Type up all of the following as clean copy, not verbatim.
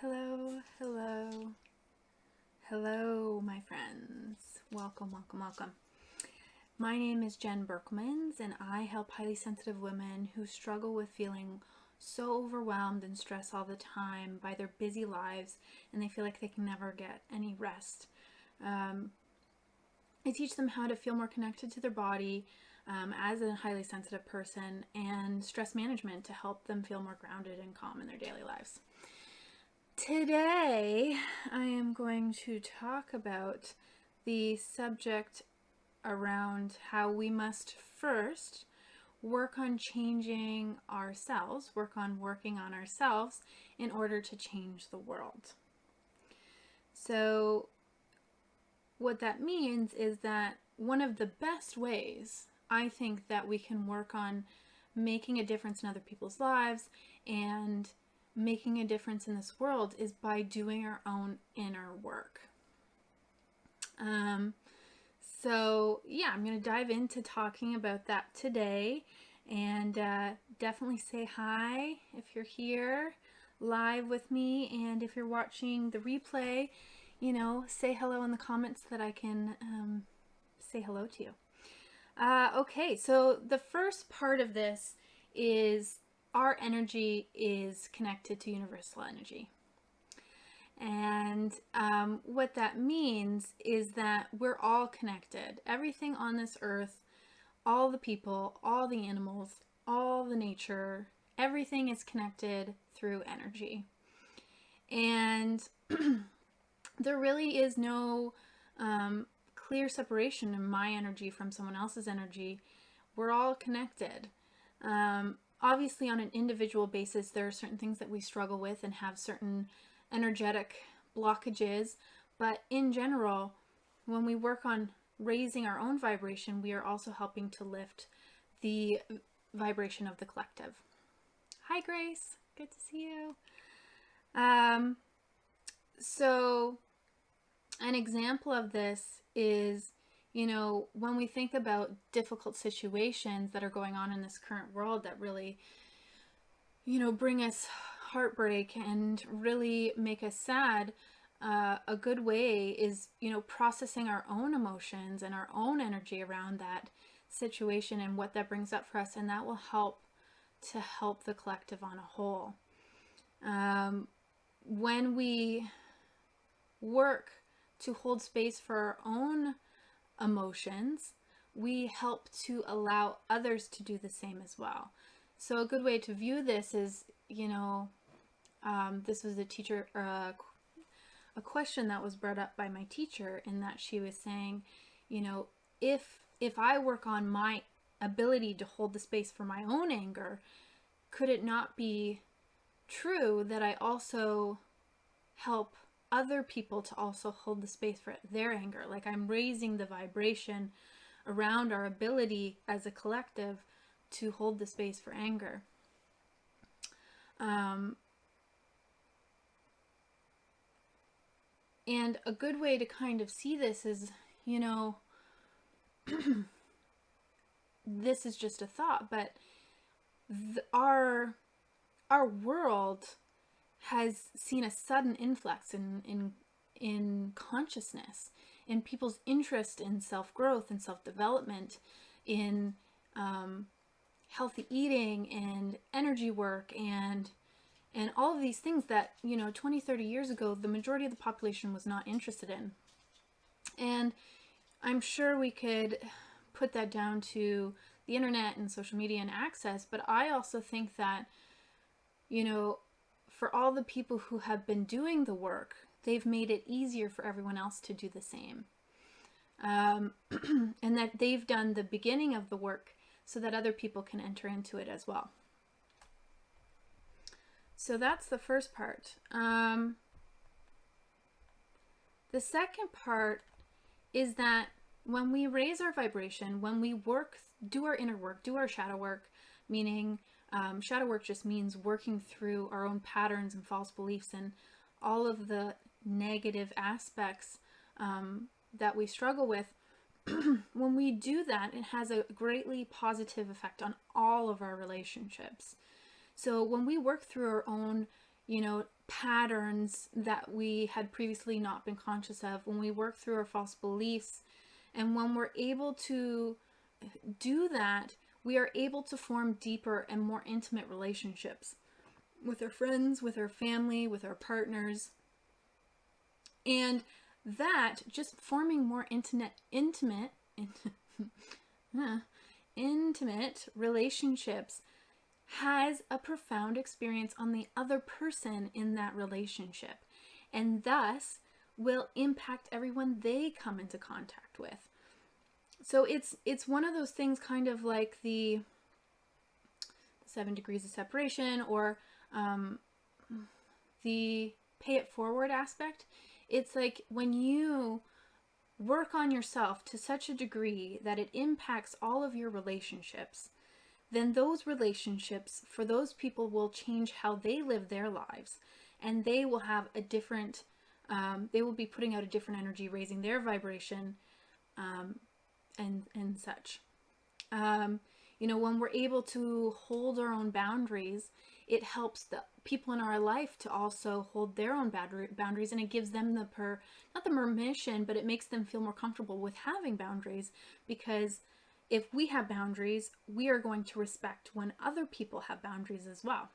Hello, hello, hello, my friends. Welcome, welcome, welcome. My name is Jen Berkmans, and I help highly sensitive women who struggle with feeling so overwhelmed and stressed all the time by their busy lives, and they feel like they can never get any rest. I teach them how to feel more connected to their body as a highly sensitive person, and stress management to help them feel more grounded and calm in their daily lives. Today, I am going to talk about the subject around how we must first work on changing ourselves, working on ourselves in order to change the world. So, what that means is that one of the best ways I think that we can work on making a difference in other people's lives and making a difference in this world is by doing our own inner work. I'm going to dive into talking about that today, and definitely say hi if you're here live with me, and if you're watching the replay, say hello in the comments so that I can say hello to you. Okay, so the first part of this is our energy is connected to universal energy. And what that means is that we're all connected. Everything on this earth, all the people, all the animals, all the nature, everything is connected through energy. And there really is no clear separation in my energy from someone else's energy. We're all connected. Obviously, on an individual basis, there are certain things that we struggle with and have certain energetic blockages, but in general, when we work on raising our own vibration, we are also helping to lift the vibration of the collective. Hi, Grace. Good to see you. So an example of this is, when we think about difficult situations that are going on in this current world that really, bring us heartbreak and really make us sad, a good way is, processing our own emotions and our own energy around that situation and what that brings up for us, and that will help to help the collective on a whole. When we work to hold space for our own emotions, we help to allow others to do the same as well. So a good way to view this is, this was a question that was brought up by my teacher, in that she was saying, if I work on my ability to hold the space for my own anger, could it not be true that I also help other people to also hold the space for their anger? Like, I'm raising the vibration around our ability as a collective to hold the space for anger. And a good way to kind of see this is, this is just a thought, but our world has seen a sudden influx in consciousness, in people's interest in self-growth and self-development, in healthy eating and energy work and all of these things that 20, 30 years ago the majority of the population was not interested in. And I'm sure we could put that down to the internet and social media and access, but I also think that for all the people who have been doing the work, they've made it easier for everyone else to do the same. And that they've done the beginning of the work so that other people can enter into it as well. So that's the first part. The second part is that when we raise our vibration, when we do our inner work, do our shadow work, meaning shadow work just means working through our own patterns and false beliefs and all of the negative aspects that we struggle with. When we do that, it has a greatly positive effect on all of our relationships. So when we work through our own, patterns that we had previously not been conscious of, when we work through our false beliefs, and when we're able to do that, we are able to form deeper and more intimate relationships with our friends, with our family, with our partners. And that, just forming more intimate relationships, has a profound experience on the other person in that relationship, and thus will impact everyone they come into contact with. So it's one of those things, kind of like the 7 degrees of separation, or the pay it forward aspect. It's like when you work on yourself to such a degree that it impacts all of your relationships, then those relationships for those people will change how they live their lives, and they will have a different, they will be putting out a different energy, raising their vibration, and such. When we're able to hold our own boundaries, it helps the people in our life to also hold their own boundaries, and it gives them not the permission, but it makes them feel more comfortable with having boundaries, because if we have boundaries, we are going to respect when other people have boundaries as well.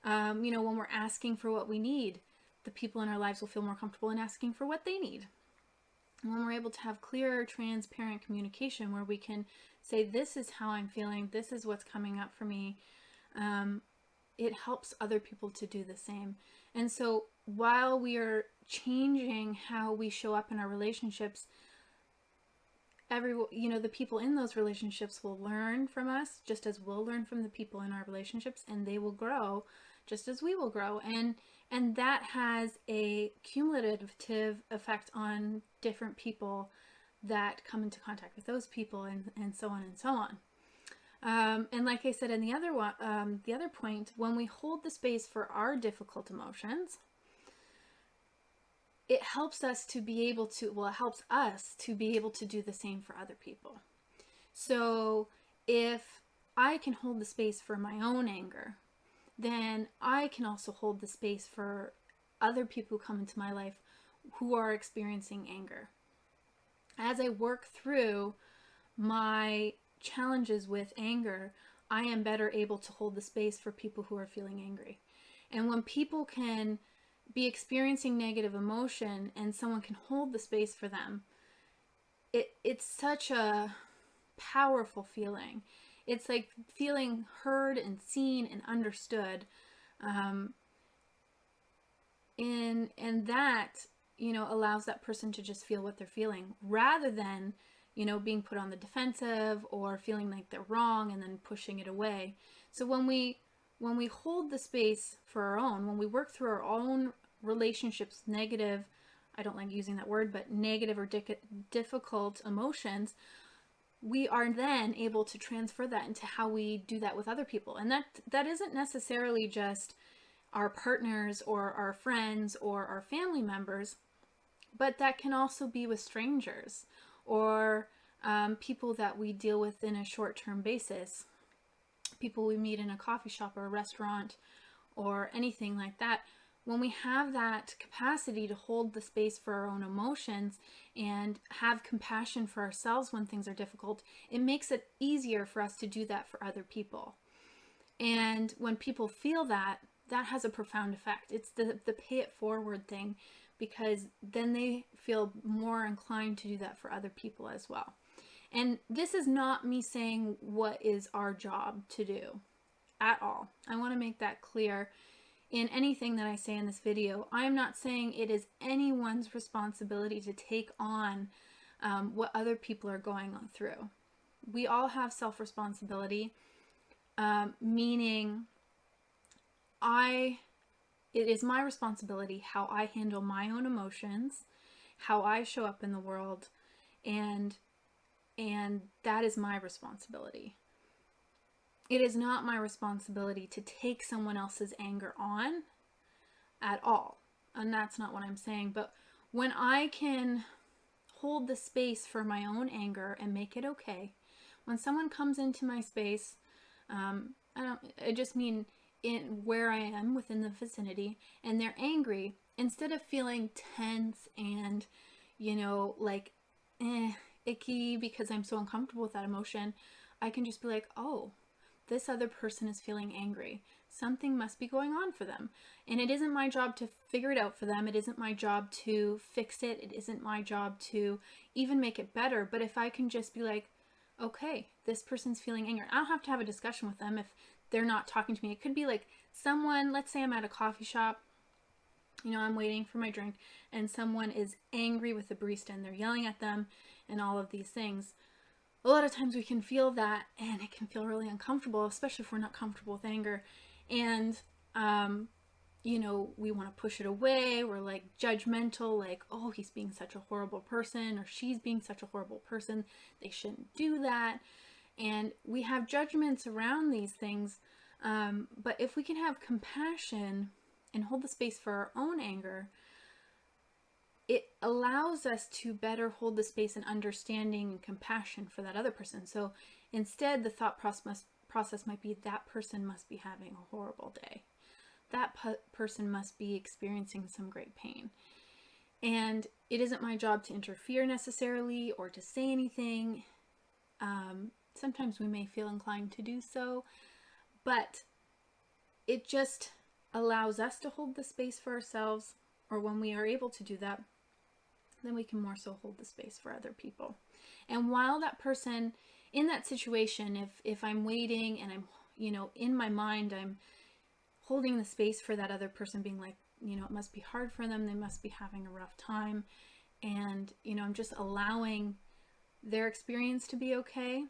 When we're asking for what we need, the people in our lives will feel more comfortable in asking for what they need. And when we're able to have clear, transparent communication where we can say, this is how I'm feeling, this is what's coming up for me, it helps other people to do the same. And so while we are changing how we show up in our relationships, the people in those relationships will learn from us just as we'll learn from the people in our relationships, and they will grow just as we will grow. And that has a cumulative effect on different people that come into contact with those people, and so on and so on. And like I said in the other point, when we hold the space for our difficult emotions, it helps us to be able to, it helps us to be able to do the same for other people. So if I can hold the space for my own anger, then I can also hold the space for other people who come into my life who are experiencing anger. As I work through my challenges with anger, I am better able to hold the space for people who are feeling angry. And when people can be experiencing negative emotion and someone can hold the space for them, it's such a powerful feeling. It's like feeling heard and seen and understood. And that, allows that person to just feel what they're feeling, rather than, being put on the defensive or feeling like they're wrong and then pushing it away. So when we hold the space for our own, when we work through our own relationships, negative, I don't like using that word, but negative or difficult emotions, we are then able to transfer that into how we do that with other people. And that isn't necessarily just our partners or our friends or our family members, but that can also be with strangers, or people that we deal with in a short-term basis, people we meet in a coffee shop or a restaurant or anything like that. When we have that capacity to hold the space for our own emotions and have compassion for ourselves when things are difficult, it makes it easier for us to do that for other people. And when people feel that, that has a profound effect. It's the pay it forward thing, because then they feel more inclined to do that for other people as well. And this is not me saying what is our job to do at all. I want to make that clear in anything that I say in this video. I'm not saying it is anyone's responsibility to take on what other people are going on through. We all have self-responsibility, meaning it is my responsibility how I handle my own emotions, how I show up in the world, and that is my responsibility. It is not my responsibility to take someone else's anger on at all. And that's not what I'm saying. But when I can hold the space for my own anger and make it okay, when someone comes into my space, I just mean in where I am within the vicinity and they're angry, instead of feeling tense and, like, icky because I'm so uncomfortable with that emotion, I can just be like, oh, this other person is feeling angry. Something must be going on for them. And it isn't my job to figure it out for them. It isn't my job to fix it. It isn't my job to even make it better. But if I can just be like, okay, this person's feeling angry. I don't have to have a discussion with them if they're not talking to me. It could be like someone, let's say I'm at a coffee shop, I'm waiting for my drink, and someone is angry with the barista and they're yelling at them and all of these things. A lot of times we can feel that, and it can feel really uncomfortable, especially if we're not comfortable with anger. And, we want to push it away. We're like judgmental, like, oh, he's being such a horrible person, or she's being such a horrible person. They shouldn't do that. And we have judgments around these things. But if we can have compassion and hold the space for our own anger, it allows us to better hold the space and understanding and compassion for that other person. So instead, the thought process might be, that person must be having a horrible day. That person must be experiencing some great pain. And it isn't my job to interfere necessarily or to say anything. Sometimes we may feel inclined to do so, but it just allows us to hold the space for ourselves, or when we are able to do that, then we can more so hold the space for other people. And while that person in that situation, if I'm waiting and I'm, in my mind, I'm holding the space for that other person, being like, it must be hard for them. They must be having a rough time. And, I'm just allowing their experience to be okay.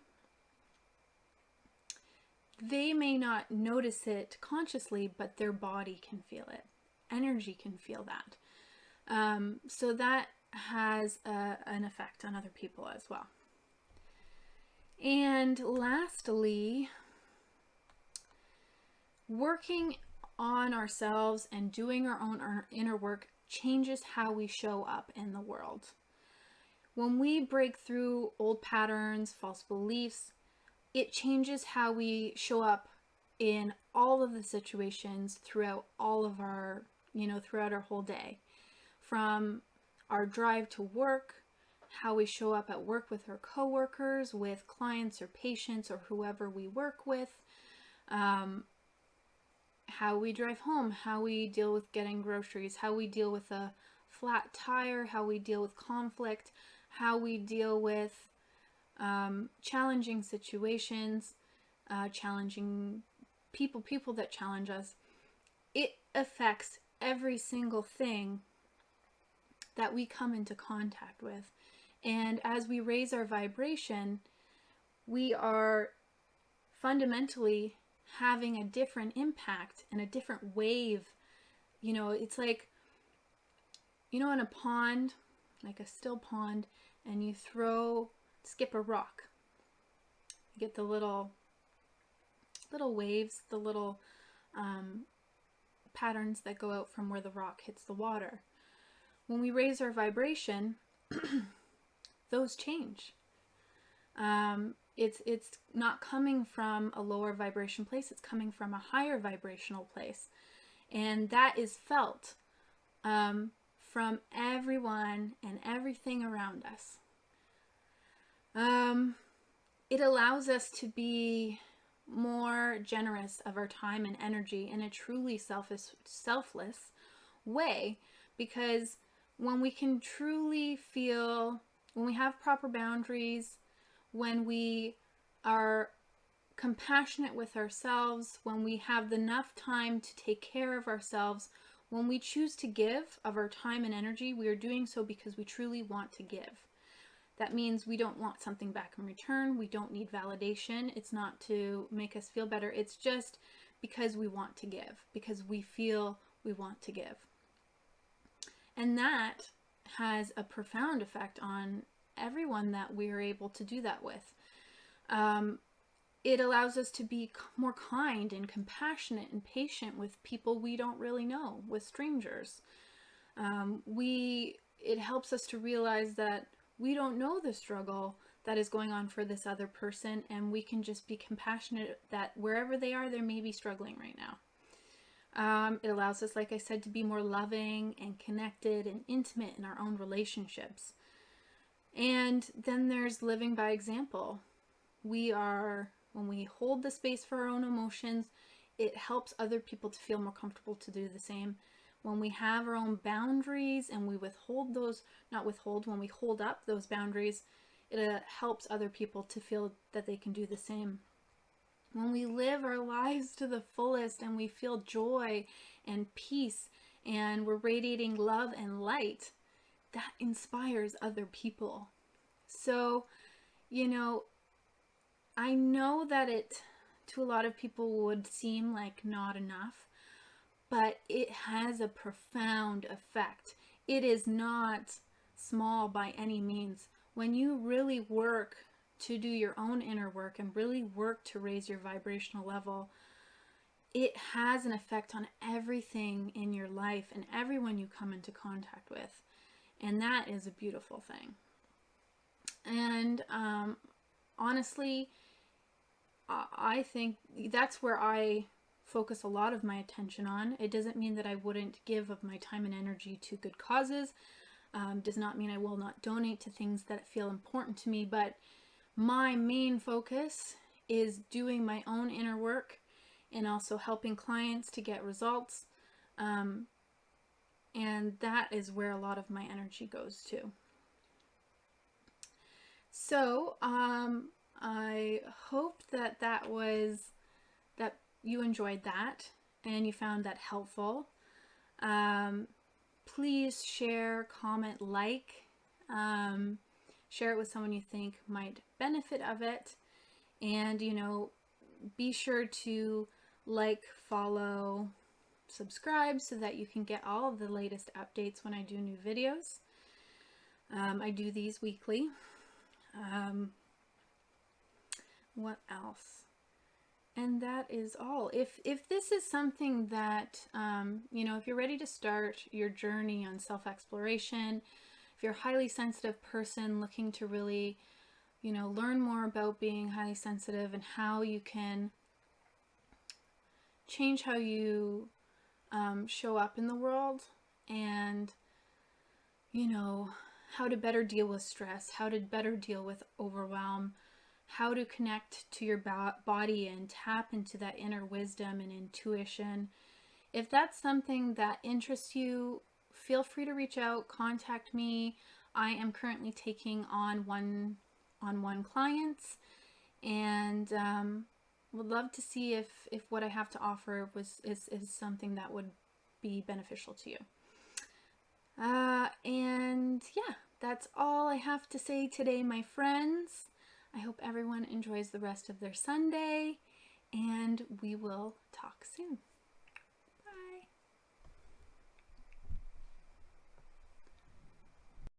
They may not notice it consciously, but their body can feel it. Energy can feel that. So that has an effect on other people as well. And lastly, working on ourselves and doing our own inner work changes how we show up in the world. When we break through old patterns, false beliefs, it changes how we show up in all of the situations throughout all of our, throughout our whole day. From our drive to work, how we show up at work with our coworkers, with clients or patients or whoever we work with, how we drive home, how we deal with getting groceries, how we deal with a flat tire, how we deal with conflict, how we deal with challenging situations, challenging people that challenge us. It affects every single thing that we come into contact with. And as we raise our vibration, we are fundamentally having a different impact and a different wave. It's like, in a pond, like a still pond, and you skip a rock. You get the little waves, the little patterns that go out from where the rock hits the water. When we raise our vibration, those change. It's not coming from a lower vibration place, it's coming from a higher vibrational place. And that is felt from everyone and everything around us. It allows us to be more generous of our time and energy in a truly selfless way, because when we can truly feel, when we have proper boundaries, when we are compassionate with ourselves, when we have enough time to take care of ourselves, when we choose to give of our time and energy, we are doing so because we truly want to give. That means we don't want something back in return. We don't need validation. It's not to make us feel better. It's just because we want to give, because we feel we want to give. And that has a profound effect on everyone that we are able to do that with. It allows us to be more kind and compassionate and patient with people we don't really know, with strangers. It helps us to realize that we don't know the struggle that is going on for this other person, and we can just be compassionate that wherever they are, they may be struggling right now. It allows us, like I said, to be more loving and connected and intimate in our own relationships. And then there's living by example. When we hold the space for our own emotions, it helps other people to feel more comfortable to do the same. When we have our own boundaries and we when we hold up those boundaries, it helps other people to feel that they can do the same. When we live our lives to the fullest and we feel joy and peace and we're radiating love and light, that inspires other people. So, I know that it, to a lot of people, would seem like not enough, but it has a profound effect. It is not small by any means. When you really work to do your own inner work and really work to raise your vibrational level, it has an effect on everything in your life and everyone you come into contact with. And that is a beautiful thing. And honestly, I think that's where I focus a lot of my attention on. It doesn't mean that I wouldn't give of my time and energy to good causes. Does not mean I will not donate to things that feel important to me, but my main focus is doing my own inner work and also helping clients to get results. And that is where a lot of my energy goes to. So, I hope that you enjoyed that and you found that helpful. Please share, comment, share it with someone you think might benefit of it. And, be sure to follow, subscribe so that you can get all of the latest updates when I do new videos. I do these weekly. What else? And that is all. If this is something that, if you're ready to start your journey on self-exploration, if you're a highly sensitive person looking to really, learn more about being highly sensitive and how you can change how you show up in the world, and, how to better deal with stress, how to better deal with overwhelm, how to connect to your body and tap into that inner wisdom and intuition. If that's something that interests you, feel free to reach out, contact me. I am currently taking on one-on-one clients, and would love to see if what I have to offer is something that would be beneficial to you. And yeah, that's all I have to say today, my friends. I hope everyone enjoys the rest of their Sunday, and we will talk soon. Bye.